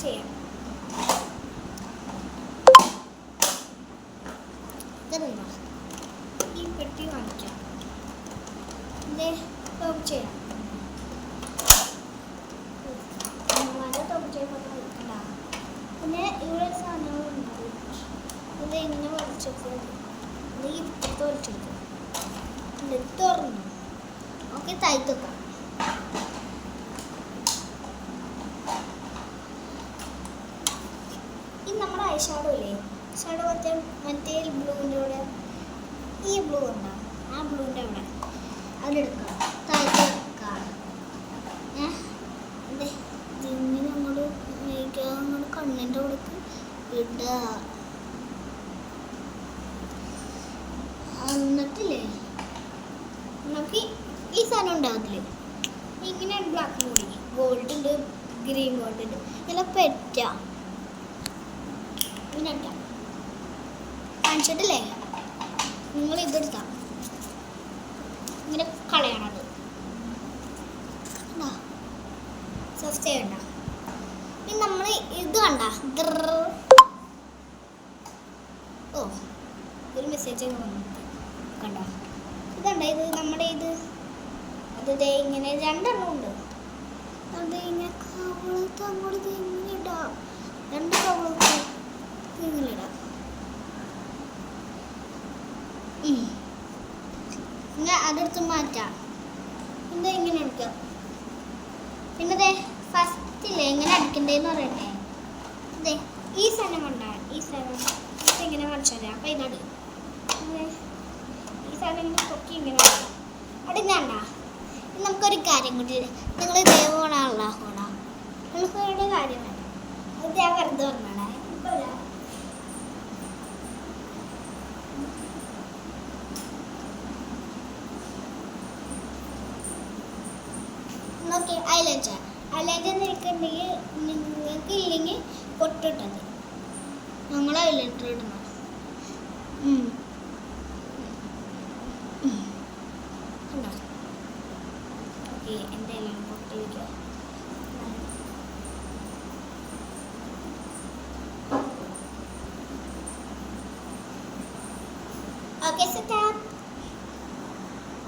ചെയ്യാം. ഇതെന്താ ഈ പെട്ടി വാങ്ങിക്കാം. ഇതേ ടോപ്പ് ചെയ്യാം. പിന്നെ ഇവിടെ സാധനങ്ങളുണ്ടാവും. ഇത് ഇങ്ങനെ വലിച്ചപ്പോൾ ഇത് ഇപ്പുറത്ത് വലിച്ചെടുക്കും. തുറന്നു ഓക്കെ തയ്ത്തൊക്കാം. ഇത് നമ്മുടെ ഐ ഷാഡോ ഇല്ലേ, ഷാഡോ മറ്റേ ബ്ലൂവിൻ്റെ കൂടെ ഈ ബ്ലൂ ഉണ്ടാവും. ആ ബ്ലൂവിൻ്റെ അവിടെ അതിലെടുക്കാം, താഴ്ത്തി വെക്കാം. ഇതിങ്ങനെ നമ്മൾ കണ്ണിൻ്റെ അവിടേക്ക് ഇടുക. എന്നിട്ടില്ലേ നമുക്ക് ഈ സാധനം ഉണ്ടാകത്തില്ലേ, ഇങ്ങനെയാണ് ബ്ലാക്ക് കൂടി ഗോൾഡ് ഉണ്ട്, ഗ്രീൻ ഗോൾഡ് ഉണ്ട്. ഇതെല്ലാം പെറ്റാം ഇങ്ങനെ കാണിച്ചിട്ടില്ലേ, നിങ്ങൾ ഇതെടുത്താൽ ഇങ്ങനെ കളയണത് സബ്സ് ചെയ്യണ്ട. ഇനി നമ്മൾ ഇത് കണ്ട ഓ ഒരു മെസ്സേജ് കണ്ട ഇതണ്ട, ഇത് നമ്മുടെ ഇത് അത് ഇങ്ങനെ രണ്ടെണ്ണം ഉണ്ട്. അത് ഇങ്ങനെ കവളത്ത് അങ്ങോട്ട് ഇങ്ങനെ ഇടാം, രണ്ട് കവളത്ത് ഇങ്ങനെ ഇടാം. ഇങ്ങനെ അതെടുത്ത് മാറ്റാം. എന്താ ഇങ്ങനെ എടുക്കാം. പിന്നെ ഫസ്റ്റില്ലേ എങ്ങനെ അടിക്കണ്ടേന്ന് പറയട്ടെ. അതെ ഈ സാധനം കണ്ട, ഈ സാധനം ഇങ്ങനെ കാണിച്ചാൽ അപ്പം ഇതടി ഈ സാധനം ഇങ്ങനെ പൊക്കി ഇങ്ങനെ അടിഞ്ഞാണ്ട. നമുക്കൊരു കാര്യം കൂടി, നിങ്ങൾ ദേവോണാണല്ലോ ഹോണ, നിങ്ങൾക്ക് കാര്യം വേണം. അത് ഞാൻ വെറുതെ പറഞ്ഞാണേ. ഓക്കെ ഐലൈനർ നിൽക്കുന്നുണ്ടെങ്കിൽ നിങ്ങൾക്ക് ഇല്ലെങ്കിൽ പൊട്ടിട്ടത് ഞങ്ങൾ ഐലൈനർ ഇടണം. ഓക്കെ എന്തെല്ലാം പൊട്ടിയിരിക്കുക. Okay set.